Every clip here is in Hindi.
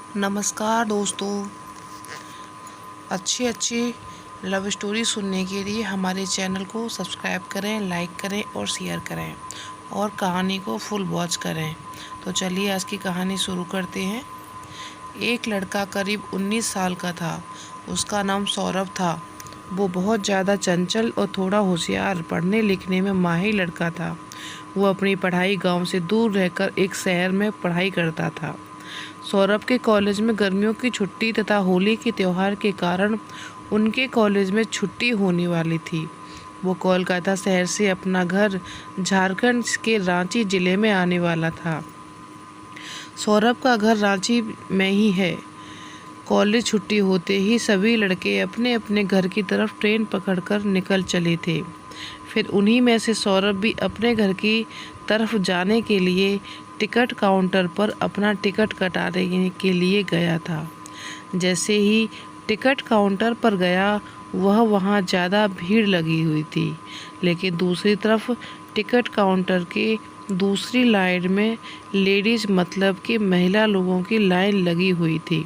नमस्कार दोस्तों। अच्छी अच्छी लव स्टोरी सुनने के लिए हमारे चैनल को सब्सक्राइब करें, लाइक करें और शेयर करें और कहानी को फुल वॉच करें। तो चलिए आज की कहानी शुरू करते हैं। एक लड़का करीब 19 साल का था। उसका नाम सौरभ था। वो बहुत ज़्यादा चंचल और थोड़ा होशियार, पढ़ने लिखने में माहिर लड़का था। वो अपनी पढ़ाई गांव से दूर रहकर एक शहर में पढ़ाई करता था। सौरभ के कॉलेज में गर्मियों की छुट्टी तथा होली के त्यौहार के कारण उनके कॉलेज में छुट्टी होने वाली थी। वो कोलकाता शहर से अपना घर झारखंड के रांची ज़िले में आने वाला था। सौरभ का घर रांची में ही है। कॉलेज छुट्टी होते ही सभी लड़के अपने अपने घर की तरफ ट्रेन पकड़कर निकल चले थे। फिर उन्हीं में से सौरभ भी अपने घर की तरफ जाने के लिए टिकट काउंटर पर अपना टिकट कटाने के लिए गया था। जैसे ही टिकट काउंटर पर गया वहाँ ज़्यादा भीड़ लगी हुई थी, लेकिन दूसरी तरफ टिकट काउंटर के दूसरी लाइन में लेडीज़ मतलब कि महिला लोगों की लाइन लगी हुई थी।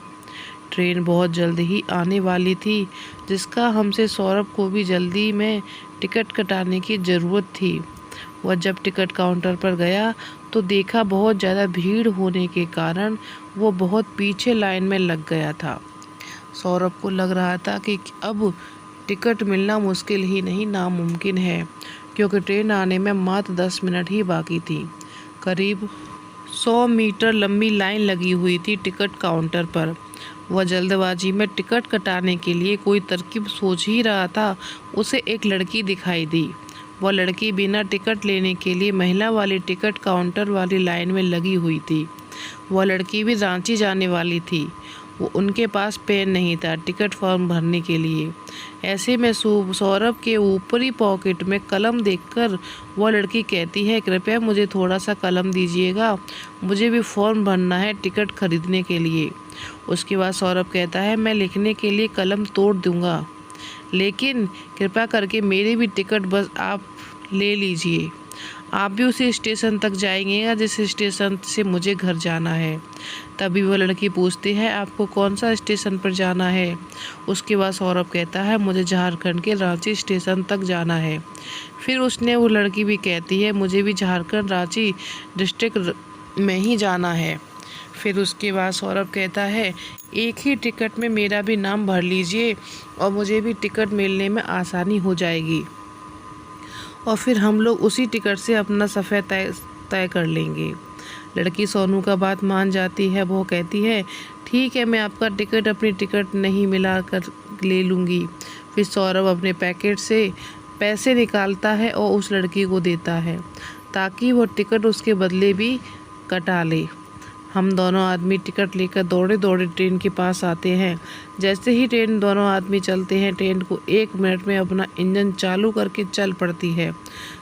ट्रेन बहुत जल्द ही आने वाली थी, जिसका हमसे सौरभ को भी जल्दी में टिकट कटाने की ज़रूरत थी। वह जब टिकट काउंटर पर गया तो देखा बहुत ज़्यादा भीड़ होने के कारण वो बहुत पीछे लाइन में लग गया था। सौरभ को लग रहा था कि अब टिकट मिलना मुश्किल ही नहीं नामुमकिन है, क्योंकि ट्रेन आने में मात्र 10 मिनट ही बाकी थी। करीब 100 मीटर लंबी लाइन लगी हुई थी टिकट काउंटर पर। वह जल्दबाजी में टिकट कटाने के लिए कोई तरकीब सोच ही रहा था, उसे एक लड़की दिखाई दी। वह लड़की बिना टिकट लेने के लिए महिला वाली टिकट काउंटर वाली लाइन में लगी हुई थी। वह लड़की भी रांची जाने वाली थी। वो उनके पास पेन नहीं था टिकट फॉर्म भरने के लिए। ऐसे में सौरभ के ऊपरी पॉकेट में कलम देखकर वह लड़की कहती है, कृपया मुझे थोड़ा सा कलम दीजिएगा, मुझे भी फॉर्म भरना है टिकट खरीदने के लिए। उसके बाद सौरभ कहता है, मैं लिखने के लिए कलम तोड़ दूंगा, लेकिन कृपया करके मेरी भी टिकट बस आप ले लीजिए। आप भी उसी स्टेशन तक जाएंगे जिस स्टेशन से मुझे घर जाना है। तभी वह लड़की पूछती है, आपको कौन सा स्टेशन पर जाना है? उसके बाद सौरभ कहता है, मुझे झारखंड के रांची स्टेशन तक जाना है। फिर वो लड़की भी कहती है, मुझे भी झारखंड रांची डिस्ट्रिक्ट में ही जाना है। फिर उसके बाद सौरभ कहता है, एक ही टिकट में मेरा भी नाम भर लीजिए और मुझे भी टिकट मिलने में आसानी हो जाएगी, और फिर हम लोग उसी टिकट से अपना सफ़र तय कर लेंगे। लड़की सोनू का बात मान जाती है। वो कहती है, ठीक है, मैं आपका टिकट अपनी टिकट नहीं मिला कर ले लूँगी। फिर सौरभ अपने पैकेट से पैसे निकालता है और उस लड़की को देता है, ताकि वो टिकट उसके बदले भी कटा ले। हम दोनों आदमी टिकट लेकर दौड़े दौड़े ट्रेन के पास आते हैं। जैसे ही ट्रेन दोनों आदमी चलते हैं, ट्रेन को 1 मिनट में अपना इंजन चालू करके चल पड़ती है।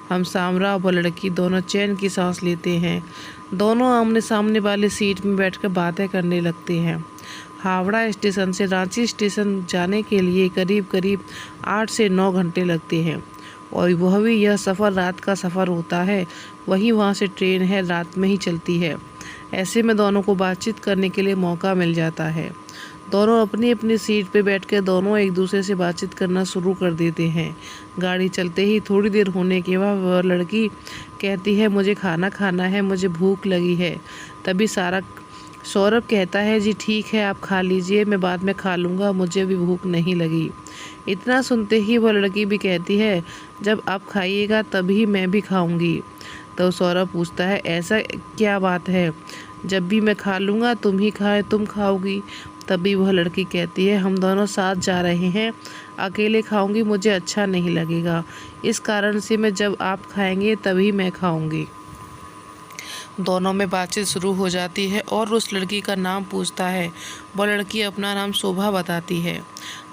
हम सामरा व लड़की दोनों चैन की सांस लेते हैं। दोनों आमने सामने वाली सीट में बैठकर बातें करने लगते हैं। हावड़ा स्टेशन से रांची स्टेशन जाने के लिए करीब करीब 8 से 9 घंटे लगते हैं, और वह भी यह सफ़र रात का सफ़र होता है। वहीं वहाँ से ट्रेन है रात में ही चलती है। ऐसे में दोनों को बातचीत करने के लिए मौका मिल जाता है। दोनों अपनी अपनी सीट पे बैठकर दोनों एक दूसरे से बातचीत करना शुरू कर देते हैं। गाड़ी चलते ही थोड़ी देर होने के बाद वह लड़की कहती है, मुझे खाना खाना है, मुझे भूख लगी है। तभी सौरभ कहता है, जी ठीक है, आप खा लीजिए, मैं बाद में खा लूँगा, मुझे भी भूख नहीं लगी। इतना सुनते ही वह लड़की भी कहती है, जब आप खाइएगा तभी मैं भी खाऊंगी। तो सौरभ पूछता है, ऐसा क्या बात है, जब भी मैं खा लूँगा तुम खाओगी? तभी वह लड़की कहती है, हम दोनों साथ जा रहे हैं, अकेले खाऊंगी मुझे अच्छा नहीं लगेगा, इस कारण से मैं जब आप खाएंगे तभी मैं खाऊंगी। दोनों में बातचीत शुरू हो जाती है और उस लड़की का नाम पूछता है। वह लड़की अपना नाम शोभा बताती है।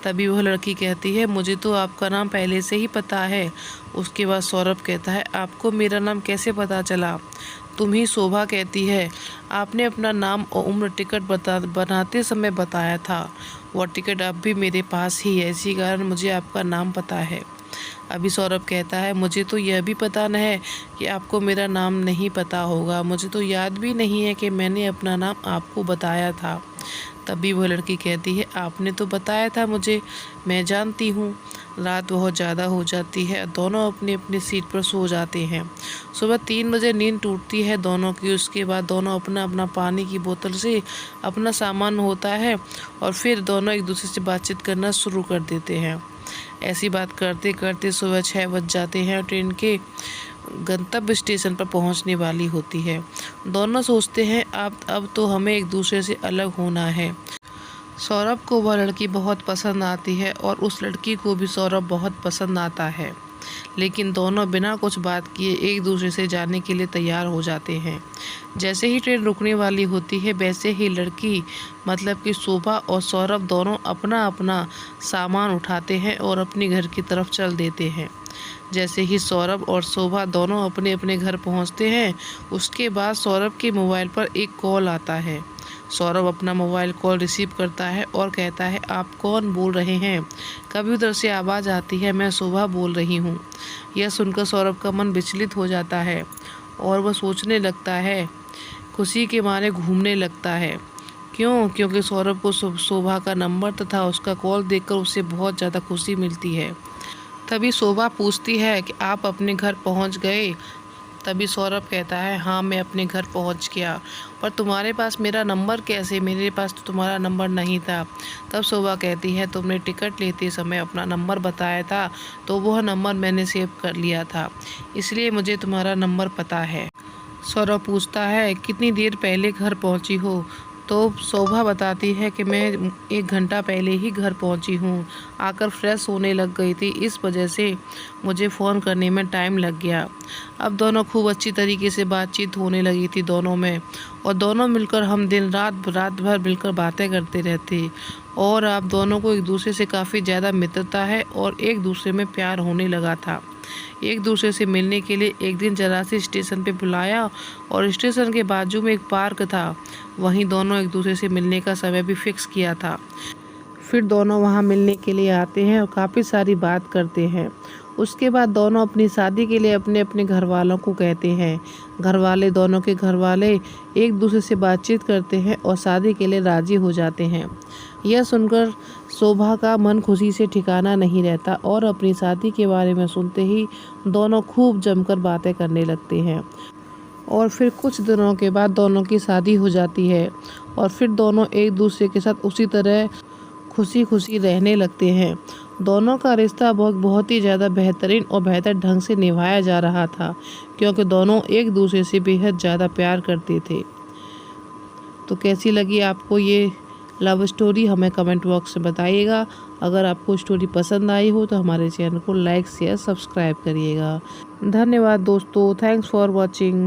तभी वह लड़की कहती है, मुझे तो आपका नाम पहले से ही पता है। उसके बाद सौरभ कहता है, आपको मेरा नाम कैसे पता चला? तुम ही शोभा कहती है, आपने अपना नाम और उम्र टिकट बनाते समय बताया था। वह टिकट अब भी मेरे पास ही है, इसी कारण मुझे आपका नाम पता है। अभी सौरभ कहता है, मुझे तो यह भी पता न है कि आपको मेरा नाम नहीं पता होगा, मुझे तो याद भी नहीं है कि मैंने अपना नाम आपको बताया था। तभी वह लड़की कहती है, आपने तो बताया था मुझे, मैं जानती हूँ। रात बहुत ज़्यादा हो जाती है, दोनों अपनी अपनी सीट पर सो जाते हैं। सुबह 3 बजे नींद टूटती है दोनों की। उसके बाद दोनों अपना अपना पानी की बोतल से अपना सामान होता है और फिर दोनों एक दूसरे से बातचीत करना शुरू कर देते हैं। ऐसी बात करते करते सुबह 6 बज जाते हैं। ट्रेन के गंतव्य स्टेशन पर पहुंचने वाली होती है। दोनों सोचते हैं अब तो हमें एक दूसरे से अलग होना है। सौरभ को वह लड़की बहुत पसंद आती है और उस लड़की को भी सौरभ बहुत पसंद आता है, लेकिन दोनों बिना कुछ बात किए एक दूसरे से जाने के लिए तैयार हो जाते हैं। जैसे ही ट्रेन रुकने वाली होती है वैसे ही लड़की मतलब कि शोभा और सौरभ दोनों अपना अपना सामान उठाते हैं और अपने घर की तरफ चल देते हैं। जैसे ही सौरभ और शोभा दोनों अपने अपने घर पहुंचते हैं, उसके बाद सौरभ के मोबाइल पर एक कॉल आता है। सौरभ अपना मोबाइल कॉल रिसीव करता है और कहता है, आप कौन बोल रहे हैं? कभी उधर से आवाज़ आती है, मैं शोभा बोल रही हूँ। यह सुनकर सौरभ का मन विचलित हो जाता है और वह सोचने लगता है, खुशी के मारे घूमने लगता है। क्यों? क्योंकि सौरभ को शोभा का नंबर तथा उसका कॉल देखकर उसे बहुत ज़्यादा खुशी मिलती है। तभी शोभा पूछती है कि आप अपने घर पहुंच गए? तभी सौरभ कहता है, हाँ मैं अपने घर पहुंच गया, पर तुम्हारे पास मेरा नंबर कैसे? मेरे पास तो तुम्हारा नंबर नहीं था। तब शोभा कहती है, तुमने टिकट लेते समय अपना नंबर बताया था, तो वह नंबर मैंने सेव कर लिया था, इसलिए मुझे तुम्हारा नंबर पता है। सौरभ पूछता है, कितनी देर पहले घर पहुंची हो? तो शोभा बताती है कि मैं 1 घंटा पहले ही घर पहुंची हूँ, आकर फ्रेश होने लग गई थी, इस वजह से मुझे फ़ोन करने में टाइम लग गया। अब दोनों खूब अच्छी तरीके से बातचीत होने लगी थी दोनों में, और दोनों मिलकर हम दिन रात भर मिलकर बातें करते रहते, और अब दोनों को एक दूसरे से काफ़ी ज़्यादा मित्रता है और एक दूसरे में प्यार होने लगा था। एक दूसरे से मिलने के लिए एक दिन जरा से स्टेशन पे बुलाया और स्टेशन के बाजू में एक पार्क था, वहीं दोनों एक दूसरे से मिलने का समय भी फिक्स किया था। फिर दोनों वहां मिलने के लिए आते हैं और काफ़ी सारी बात करते हैं। उसके बाद दोनों अपनी शादी के लिए अपने अपने घर वालों को कहते हैं। दोनों के घर वाले एक दूसरे से बातचीत करते हैं और शादी के लिए राज़ी हो जाते हैं। यह सुनकर शोभा का मन खुशी से ठिकाना नहीं रहता और अपनी शादी के बारे में सुनते ही दोनों खूब जमकर बातें करने लगते हैं। और फिर कुछ दिनों के बाद दोनों की शादी हो जाती है और फिर दोनों एक दूसरे के साथ उसी तरह खुशी खुशी रहने लगते हैं। दोनों का रिश्ता बहुत ही ज़्यादा बेहतरीन और बेहतर ढंग से निभाया जा रहा था, क्योंकि दोनों एक दूसरे से बेहद ज़्यादा प्यार करते थे। तो कैसी लगी आपको ये लव स्टोरी, हमें कमेंट बॉक्स में बताइएगा। अगर आपको स्टोरी पसंद आई हो तो हमारे चैनल को लाइक शेयर सब्सक्राइब करिएगा। धन्यवाद दोस्तों, थैंक्स फॉर वॉचिंग।